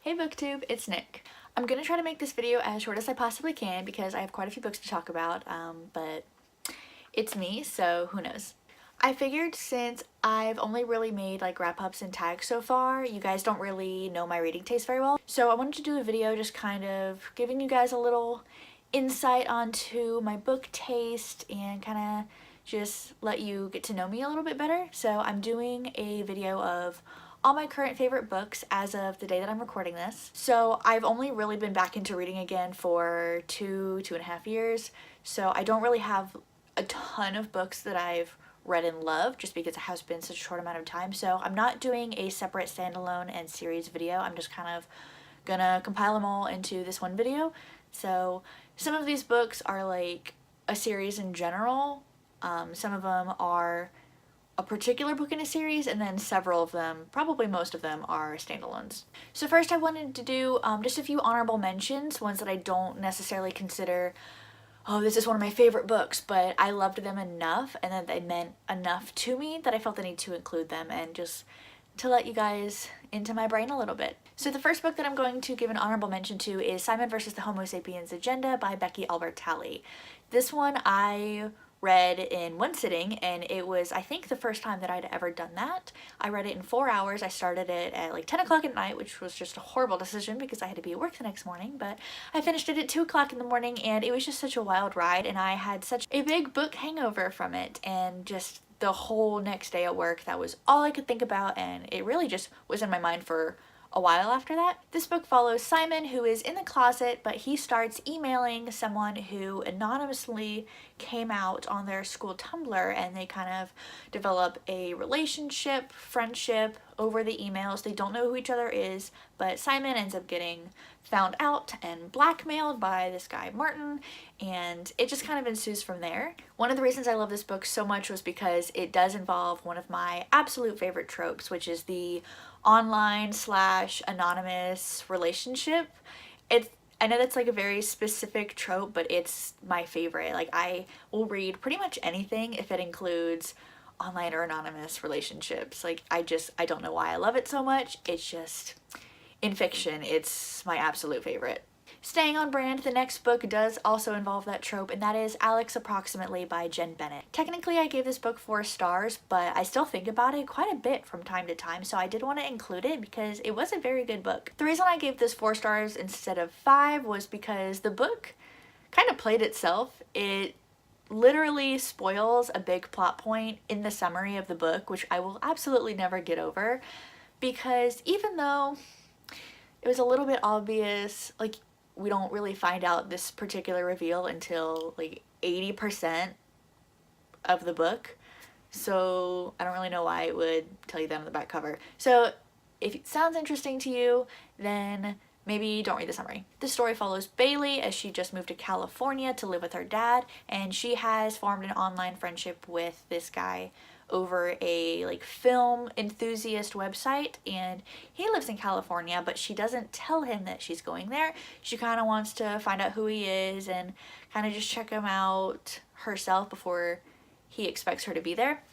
Hey booktube, it's Nick. I'm gonna try to make this video as short as I possibly can because I have quite a few books to talk about, but it's me, so who knows. I figured since I've only really made like wrap-ups and tags so far, you guys don't really know my reading taste very well. So I wanted to do a video just kind of giving you guys a little insight onto my book taste and kind of just let you get to know me a little bit better. So I'm doing a video of all my current favorite books as of the day that I'm recording this. So I've only really been back into reading again for two and a half years. So I don't really have a ton of books that I've read and loved just because it has been such a short amount of time. So I'm not doing a separate standalone and series video. I'm just kind of gonna compile them all into this one video. So some of these books are like a series in general. Some of them are a particular book in a series, and then several of them, probably most of them, are standalones. So first I wanted to do just a few honorable mentions, ones that I don't necessarily consider, oh, this is one of my favorite books, but I loved them enough and that they meant enough to me that I felt the need to include them and just to let you guys into my brain a little bit. So the first book that I'm going to give an honorable mention to is Simon versus the Homo Sapiens Agenda by Becky Albertalli. This one I read in one sitting, and it was, I think, the first time that I'd ever done that. I read it in 4 hours. I started it at like 10 o'clock at night, which was just a horrible decision because I had to be at work the next morning, but I finished it at 2 o'clock in the morning, and it was just such a wild ride, and I had such a big book hangover from it, and just the whole next day at work, that was all I could think about, and it really just was in my mind for a while after that. This book follows Simon, who is in the closet, but he starts emailing someone who anonymously came out on their school Tumblr, and they kind of develop a relationship, friendship over the emails. They don't know who each other is, but Simon ends up getting found out and blackmailed by this guy Martin, and it just kind of ensues from there. One of the reasons I love this book so much was because it does involve one of my absolute favorite tropes, which is the online / anonymous relationship. I know that's like a very specific trope, but it's my favorite. Like, I will read pretty much anything if it includes online or anonymous relationships. Like, I don't know why I love it so much. It's just, in fiction, it's my absolute favorite. Staying on brand, the next book does also involve that trope, and that is Alex Approximately by Jen Bennett. Technically, I gave this book 4 stars, but I still think about it quite a bit from time to time, so I did want to include it because it was a very good book. The reason I gave this 4 stars instead of 5 was because the book kind of played itself. It literally spoils a big plot point in the summary of the book, which I will absolutely never get over, because even though it was a little bit obvious, like, we don't really find out this particular reveal until like 80% of the book. So I don't really know why it would tell you that on the back cover. So if it sounds interesting to you, then maybe don't read the summary. The story follows Bailey as she just moved to California to live with her dad, and she has formed an online friendship with this guy over a like film enthusiast website, and he lives in California, but she doesn't tell him that she's going there. She kind of wants to find out who he is and kind of just check him out herself before he expects her to be there.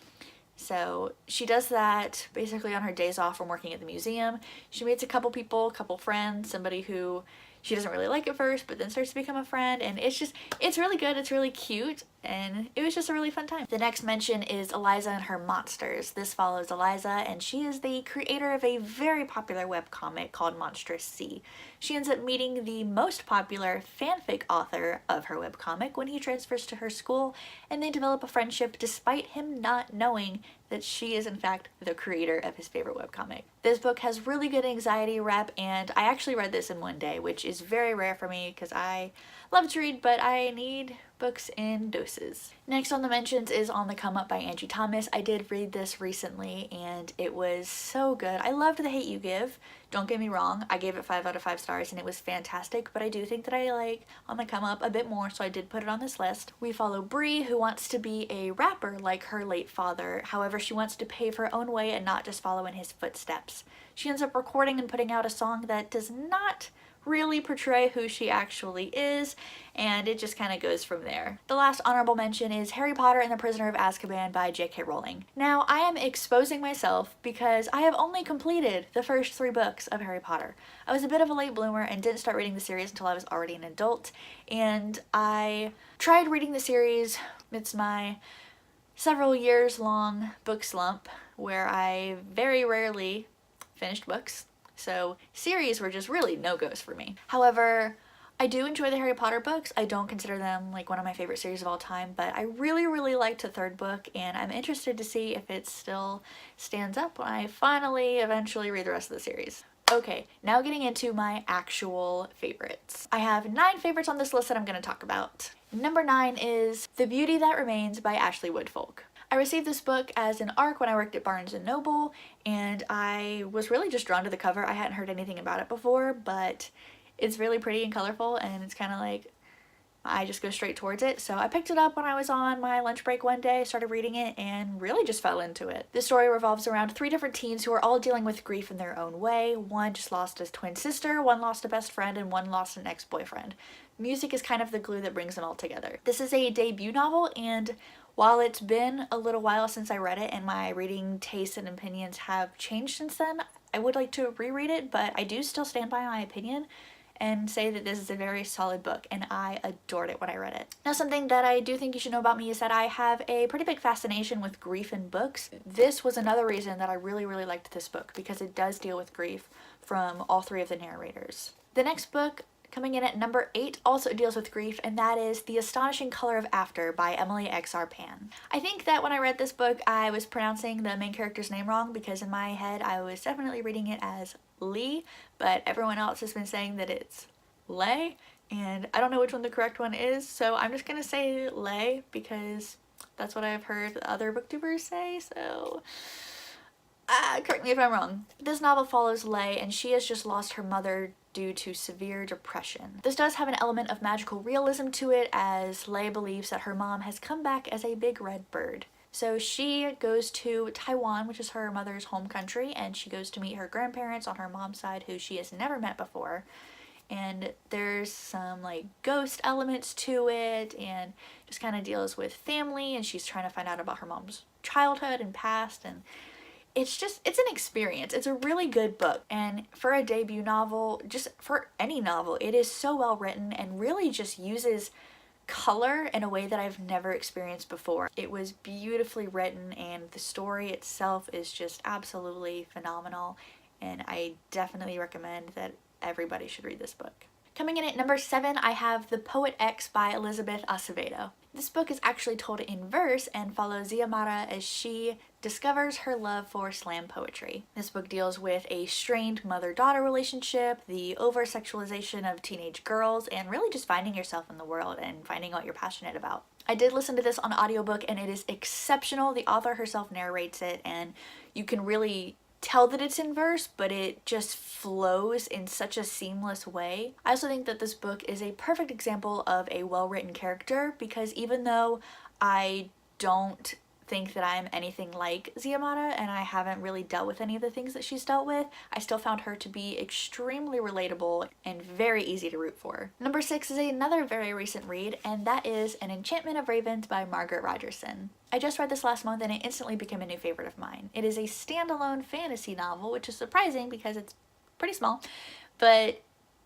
So she does that basically on her days off from working at the museum. She meets a couple people, a couple friends, somebody who she doesn't really like at first, but then starts to become a friend, and it's really good, it's really cute, and it was just a really fun time. The next mention is Eliza and Her Monsters. This follows Eliza, and she is the creator of a very popular webcomic called Monstrous Sea. She ends up meeting the most popular fanfic author of her webcomic when he transfers to her school, and they develop a friendship despite him not knowing that she is in fact the creator of his favorite webcomic. This book has really good anxiety rep, and I actually read this in one day, which is very rare for me because I love to read, but I need books in doses. Next on the mentions is On the Come Up by Angie Thomas. I did read this recently, and it was so good. I loved The Hate You Give. Don't get me wrong, I gave it 5 out of 5 stars, and it was fantastic, but I do think that I like On the Come Up a bit more, so I did put it on this list. We follow Bree, who wants to be a rapper like her late father. However, she wants to pave her own way and not just follow in his footsteps. She ends up recording and putting out a song that does not really portray who she actually is, and it just kind of goes from there. The last honorable mention is Harry Potter and the Prisoner of Azkaban by J.K. Rowling. Now, I am exposing myself because I have only completed the first 3 books of Harry Potter. I was a bit of a late bloomer and didn't start reading the series until I was already an adult, and I tried reading the series. It's my several years long book slump where I very rarely finished books. So series were just really no-goes for me. However, I do enjoy the Harry Potter books. I don't consider them like one of my favorite series of all time, but I really liked the 3rd book, and I'm interested to see if it still stands up when I finally eventually read the rest of the series. Okay, now getting into my actual favorites. I have 9 favorites on this list that I'm going to talk about. Number 9 is The Beauty That Remains by Ashley Woodfolk. I received this book as an ARC when I worked at Barnes & Noble, and I was really just drawn to the cover. I hadn't heard anything about it before, but it's really pretty and colorful, and it's kind of like I just go straight towards it. So I picked it up when I was on my lunch break one day, started reading it, and really just fell into it. This story revolves around 3 different teens who are all dealing with grief in their own way. One just lost a twin sister, one lost a best friend, and one lost an ex-boyfriend. Music is kind of the glue that brings them all together. This is a debut novel, and while it's been a little while since I read it and my reading tastes and opinions have changed since then, I would like to reread it, but I do still stand by my opinion and say that this is a very solid book, and I adored it when I read it. Now, something that I do think you should know about me is that I have a pretty big fascination with grief in books. This was another reason that I really liked this book, because it does deal with grief from all 3 of the narrators. The next book, coming in at number 8, also deals with grief, and that is The Astonishing Color of After by Emily X.R. Pan. I think that when I read this book, I was pronouncing the main character's name wrong, because in my head I was definitely reading it as Lee, but everyone else has been saying that it's Lay, and I don't know which one the correct one is, so I'm just gonna say Lay because that's what I've heard other booktubers say, so correct me if I'm wrong. This novel follows Lay, and she has just lost her mother due to severe depression. This does have an element of magical realism to it, as Lay believes that her mom has come back as a big red bird. So she goes to Taiwan, which is her mother's home country, and she goes to meet her grandparents on her mom's side, who she has never met before. And there's some like ghost elements to it, and just kind of deals with family, and she's trying to find out about her mom's childhood and past, and it's an experience. It's a really good book, and for a debut novel, just for any novel, it is so well written and really just uses color in a way that I've never experienced before. It was beautifully written, and the story itself is just absolutely phenomenal, and I definitely recommend that everybody should read this book. Coming in at number 7, I have The Poet X by Elizabeth Acevedo. This book is actually told in verse and follows Ziamara as she discovers her love for slam poetry. This book deals with a strained mother-daughter relationship, the over-sexualization of teenage girls, and really just finding yourself in the world and finding what you're passionate about. I did listen to this on audiobook, and it is exceptional. The author herself narrates it, and you can really tell that it's in verse, but it just flows in such a seamless way. I also think that this book is a perfect example of a well-written character, because even though I don't think that I'm anything like Ziamara, and I haven't really dealt with any of the things that she's dealt with, I still found her to be extremely relatable and very easy to root for. Number 6 is another very recent read, and that is An Enchantment of Ravens by Margaret Rogerson. I just read this last month, and it instantly became a new favorite of mine. It is a standalone fantasy novel, which is surprising because it's pretty small, but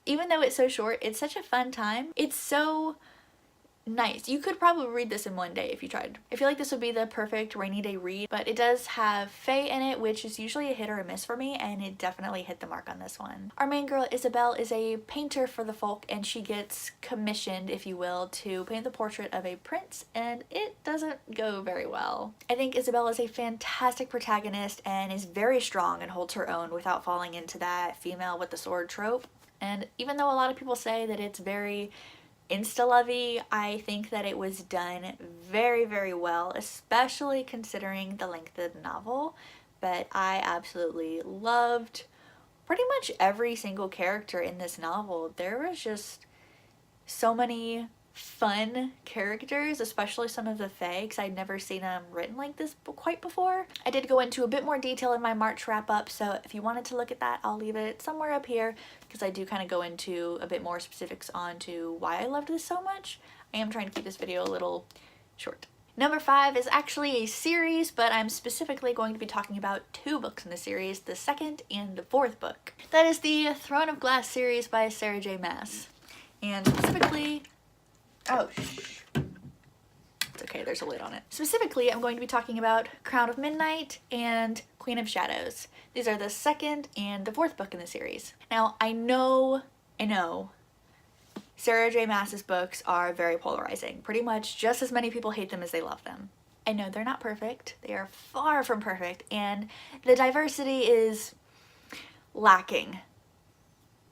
even though it's so short, it's such a fun time. It's so nice. You could probably read this in one day if you tried. I feel like this would be the perfect rainy day read, but it does have fae in it, which is usually a hit or a miss for me, and it definitely hit the mark on this one. Our main girl, Isabel, is a painter for the folk, and she gets commissioned, if you will, to paint the portrait of a prince, and it doesn't go very well. I think Isabel is a fantastic protagonist and is very strong and holds her own without falling into that female with the sword trope. And even though a lot of people say that it's very insta-lovey, I think that it was done very well, especially considering the length of the novel. But I absolutely loved pretty much every single character in this novel. There was just so many fun characters, especially some of the Fae, because I'd never seen them written like this quite before. I did go into a bit more detail in my March wrap-up, so if you wanted to look at that, I'll leave it somewhere up here, because I do kind of go into a bit more specifics onto why I loved this so much. I am trying to keep this video a little short. Number 5 is actually a series, but I'm specifically going to be talking about 2 books in the series, the 2nd and the 4th book. That is the Throne of Glass series by Sarah J. Maas. And specifically, oh, shh. It's okay, there's a lid on it. Specifically, I'm going to be talking about Crown of Midnight and Queen of Shadows. These are the 2nd and the 4th book in the series. Now, I know, Sarah J. Maas's books are very polarizing. Pretty much just as many people hate them as they love them. I know they're not perfect. They are far from perfect, and the diversity is lacking.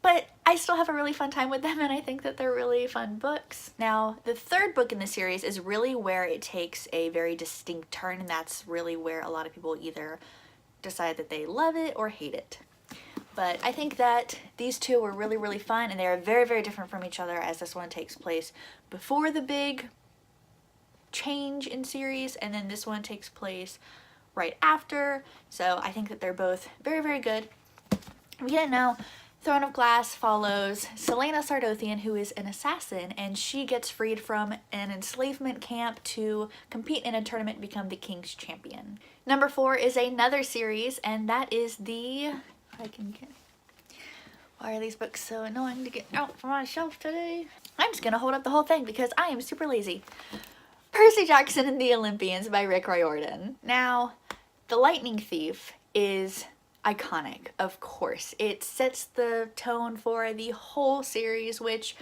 But I still have a really fun time with them, and I think that they're really fun books. Now, the 3rd book in the series is really where it takes a very distinct turn, and that's really where a lot of people either decide that they love it or hate it. But I think that these 2 were really, really fun, and they are very, very different from each other, as this one takes place before the big change in series, and then this one takes place right after. So I think that they're both very, very good. We didn't know. Throne of Glass follows Selena Sardothian, who is an assassin, and she gets freed from an enslavement camp to compete in a tournament and become the King's Champion. Number 4 is another series, and that is the... Why are these books so annoying to get out from my shelf today? I'm just gonna hold up the whole thing because I am super lazy. Percy Jackson and the Olympians by Rick Riordan. Now, The Lightning Thief is iconic, of course. It sets the tone for the whole series, which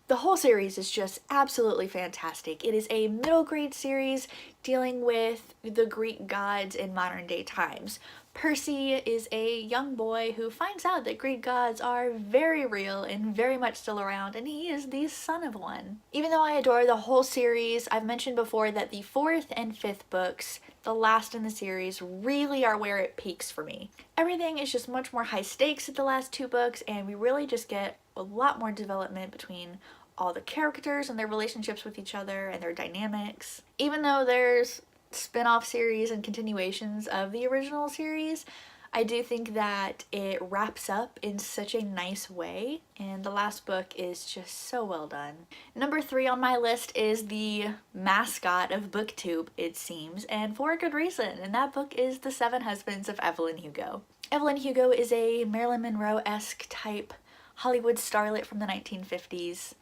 the whole series is just absolutely fantastic. It is a middle grade series dealing with the Greek gods in modern day times. Percy is a young boy who finds out that Greek gods are very real and very much still around, and he is the son of one. Even though I adore the whole series, I've mentioned before that the 4th and 5th books, the last in the series, really are where it peaks for me. Everything is just much more high stakes at the last 2 books, and we really just get a lot more development between all the characters and their relationships with each other and their dynamics. Even though there's spin-off series and continuations of the original series, I do think that it wraps up in such a nice way, and the last book is just so well done. Number 3 on my list is the mascot of BookTube, it seems, and for a good reason, and that book is The 7 Husbands of Evelyn Hugo. Evelyn Hugo is a Marilyn Monroe-esque type Hollywood starlet from the 1950s.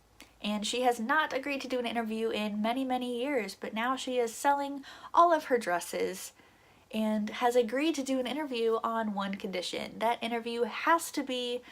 And she has not agreed to do an interview in many, many years, but now she is selling all of her dresses and has agreed to do an interview on one condition. That interview has to be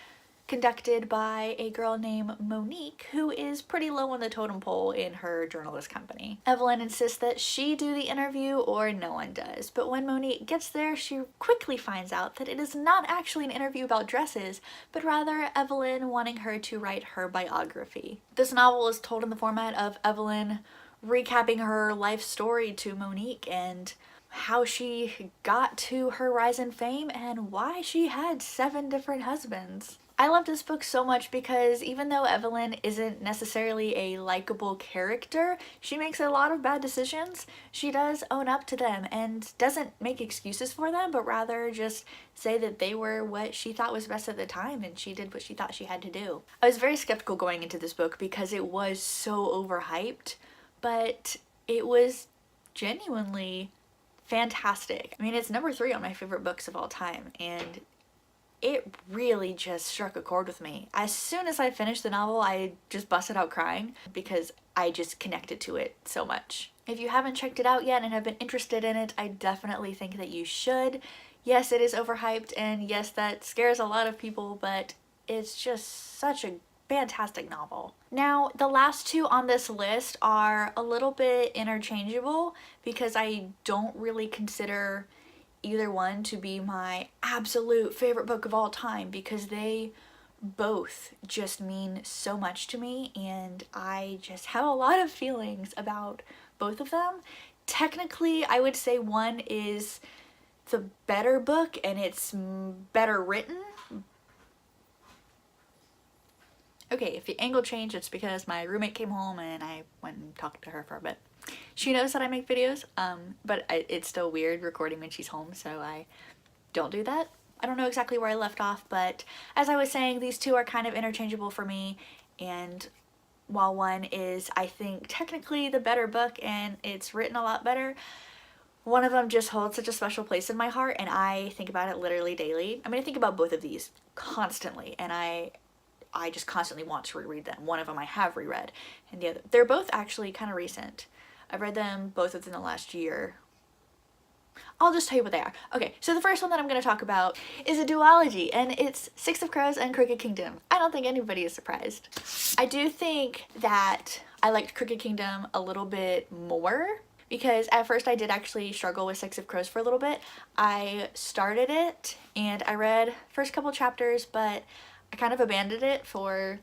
conducted by a girl named Monique, who is pretty low on the totem pole in her journalist company. Evelyn insists that she do the interview or no one does, but when Monique gets there, she quickly finds out that it is not actually an interview about dresses, but rather Evelyn wanting her to write her biography. This novel is told in the format of Evelyn recapping her life story to Monique and how she got to her rise in fame and why she had 7 different husbands. I love this book so much because even though Evelyn isn't necessarily a likable character, she makes a lot of bad decisions. She does own up to them and doesn't make excuses for them, but rather just say that they were what she thought was best at the time and she did what she thought she had to do. I was very skeptical going into this book because it was so overhyped, but it was genuinely fantastic. I mean, it's number 3 on my favorite books of all time, and it really just struck a chord with me. As soon as I finished the novel, I just busted out crying because I just connected to it so much. If you haven't checked it out yet and have been interested in it, I definitely think that you should. Yes, it is overhyped, and yes, that scares a lot of people, but it's just such a fantastic novel. Now, the last 2 on this list are a little bit interchangeable because I don't really consider either one to be my absolute favorite book of all time because they both just mean so much to me and I just have a lot of feelings about both of them. Technically, I would say one is the better book and it's better written. Okay, if the angle changed, it's because my roommate came home and I went and talked to her for a bit. She knows that I make videos, but it's still weird recording when she's home, so I don't do that. I don't know exactly where I left off, but as I was saying, these two are kind of interchangeable for me, and while one is, I think, technically the better book and it's written a lot better, one of them just holds such a special place in my heart, and I think about it literally daily. I mean, I think about both of these constantly, and I just constantly want to reread them. One of them I have reread, and the other, they're both actually kind of recent. I've read them both within the last year. I'll just tell you what they are. Okay, so the first one that I'm going to talk about is a duology, and it's Six of Crows and Crooked Kingdom. I don't think anybody is surprised. I do think that I liked Crooked Kingdom a little bit more, because at first I did actually struggle with Six of Crows for a little bit. I started it, and I read first couple chapters, but I kind of abandoned it for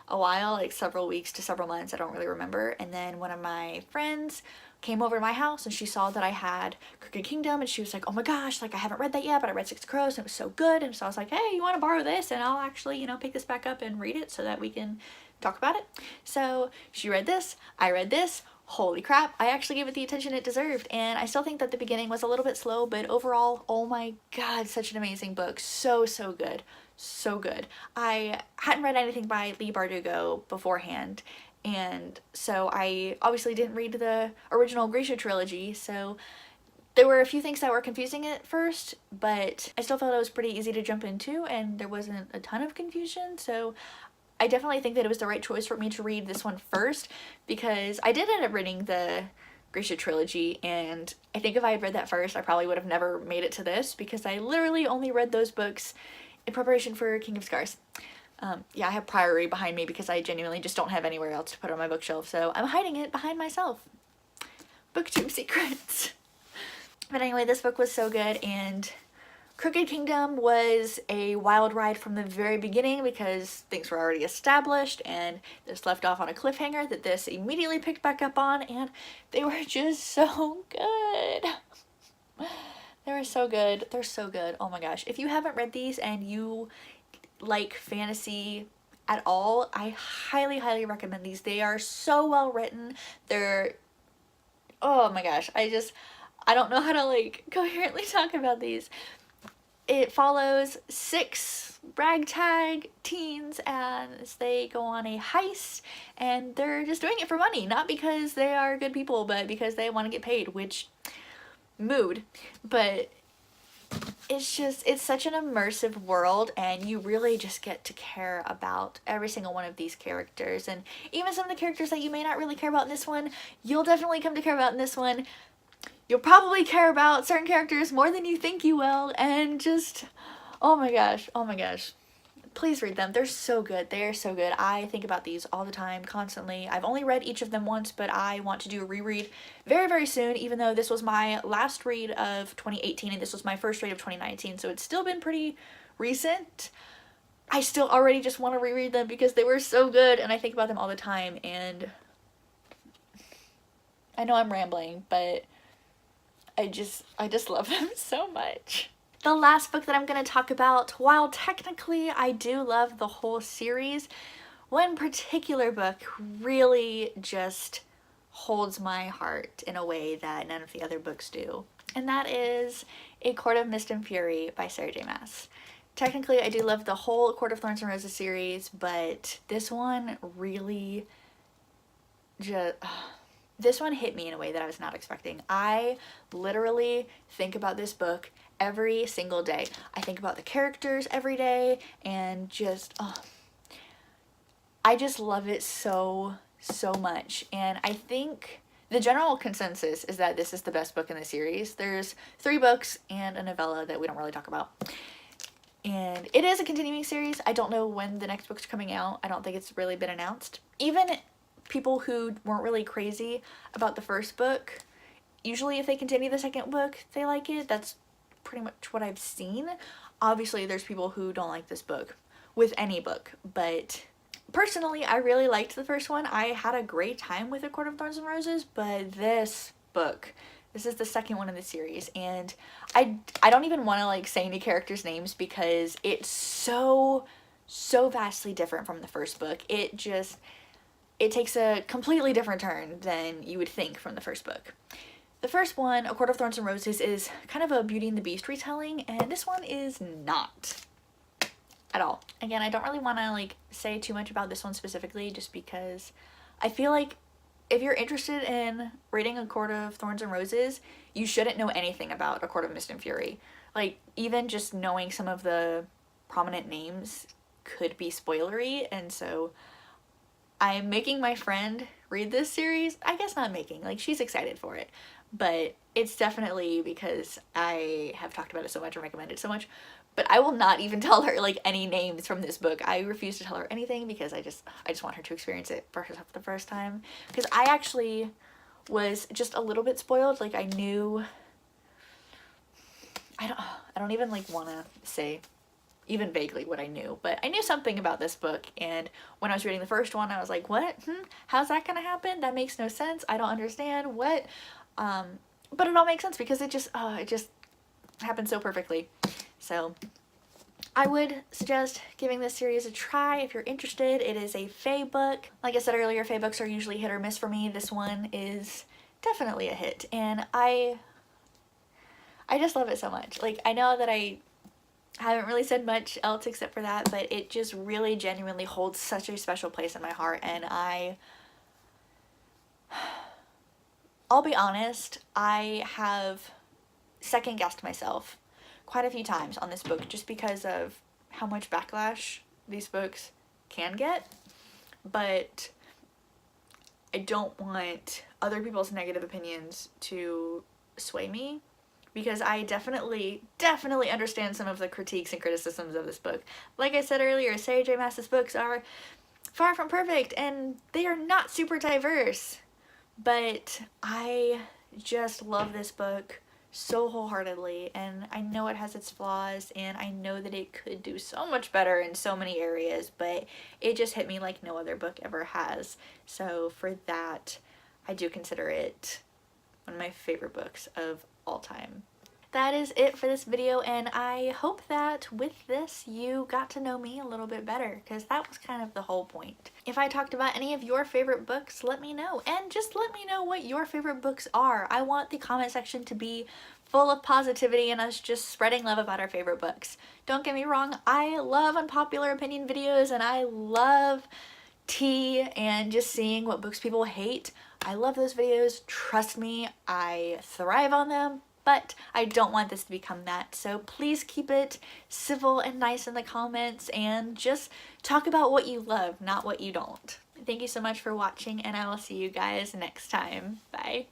a while, like several weeks to several months, I don't really remember. And then one of my friends came over to my house and she saw that I had Crooked Kingdom, and she was like, oh my gosh, like I haven't read that yet, but I read Six of Crows and it was so good. And so I was like, hey, you want to borrow this? And I'll actually, you know, pick this back up and read it so that we can talk about it. So she read this, I read this. Holy crap, I actually gave it the attention it deserved, and I still think that the beginning was a little bit slow, but overall, oh my god, such an amazing book. So good. So good. I hadn't read anything by Leigh Bardugo beforehand, and so I obviously didn't read the original Grisha trilogy, so there were a few things that were confusing at first, but I still felt it was pretty easy to jump into, and there wasn't a ton of confusion, so I definitely think that it was the right choice for me to read this one first, because I did end up reading the Grisha trilogy, and I think if I had read that first, I probably would have never made it to this, because I literally only read those books in preparation for King of Scars. Yeah, I have Priory behind me because I genuinely just don't have anywhere else to put on my bookshelf, so I'm hiding it behind myself. Booktube secrets. But anyway, this book was so good, and Crooked Kingdom was a wild ride from the very beginning because things were already established, and this left off on a cliffhanger that this immediately picked back up on, and they were just so good. They were so good. They're so good. Oh my gosh. If you haven't read these and you like fantasy at all, I highly recommend these. They are so well written. They're, oh my gosh. I don't know how to like coherently talk about these. It follows 6 ragtag teens as they go on a heist, and they're just doing it for money, not because they are good people, but because they want to get paid, which, mood. But it's such an immersive world, and you really just get to care about every single one of these characters, and even some of the characters that you may not really care about in this one, you'll definitely come to care about in this one. You'll probably care about certain characters more than you think you will, and just, oh my gosh, please read them. They're so good. They are so good. I think about these all the time, constantly. I've only read each of them once, but I want to do a reread very soon, even though this was my last read of 2018 and this was my first read of 2019, so it's still been pretty recent. I still already just want to reread them because they were so good, and I think about them all the time, and I know I'm rambling, but I just love them so much. The last book that I'm going to talk about, while technically I do love the whole series, one particular book really just holds my heart in a way that none of the other books do. And that is A Court of Mist and Fury by Sarah J. Maas. Technically, I do love the whole Court of Thorns and Roses series, but this one really just... This one hit me in a way that I was not expecting. I literally think about this book every single day. I think about the characters every day, and just, I just love it so much. And I think the general consensus is that this is the best book in the series. There's 3 books and a novella that we don't really talk about. And it is a continuing series. I don't know when the next book's coming out. I don't think it's really been announced. Even people who weren't really crazy about the first book, usually if they continue the second book, they like it. That's pretty much what I've seen. Obviously, there's people who don't like this book with any book, but personally, I really liked the first one. I had a great time with A Court of Thorns and Roses, but this book, this is the second one in the series, and I don't even want to like say any characters' names because it's so so vastly different from the first book. It takes a completely different turn than you would think from the first book. The first one, A Court of Thorns and Roses, is kind of a Beauty and the Beast retelling, and this one is not at all. Again, I don't really want to like say too much about this one specifically, just because I feel like if you're interested in reading A Court of Thorns and Roses, you shouldn't know anything about A Court of Mist and Fury. Like, even just knowing some of the prominent names could be spoilery, and so I'm making my friend read this series. I guess not making, like, she's excited for it, but it's definitely because I have talked about it so much and recommended it so much. But I will not even tell her like any names from this book. I refuse to tell her anything because I just want her to experience it for herself the first time. Because I actually was just a little bit spoiled. Like, I knew, I don't even like want to say even vaguely what I knew, but I knew something about this book, and when I was reading the first one I was like, what? How's that gonna happen? That makes no sense. I don't understand what. But it all makes sense because it just happened so perfectly. So I would suggest giving this series a try if you're interested. It is a fae book. Like I said earlier, fae books are usually hit or miss for me. This one is definitely a hit, and I just love it so much. Like, I know that I haven't really said much else except for that, but it just really genuinely holds such a special place in my heart, and I'll be honest, I have second-guessed myself quite a few times on this book just because of how much backlash these books can get, but I don't want other people's negative opinions to sway me, because I definitely understand some of the critiques and criticisms of this book. Like I said earlier, Sarah J. Maas's books are far from perfect and they are not super diverse, but I just love this book so wholeheartedly, and I know it has its flaws, and I know that it could do so much better in so many areas, but it just hit me like no other book ever has. So for that, I do consider it one of my favorite books of all time. That is it for this video, and I hope that with this you got to know me a little bit better, because that was kind of the whole point. If I talked about any of your favorite books, let me know, and just let me know what your favorite books are. I want the comment section to be full of positivity and us just spreading love about our favorite books. Don't get me wrong, I love unpopular opinion videos, and I love tea and just seeing what books people hate. I love those videos, trust me, I thrive on them. But I don't want this to become that, so please keep it civil and nice in the comments, and just talk about what you love, not what you don't. Thank you so much for watching, and I will see you guys next time. Bye.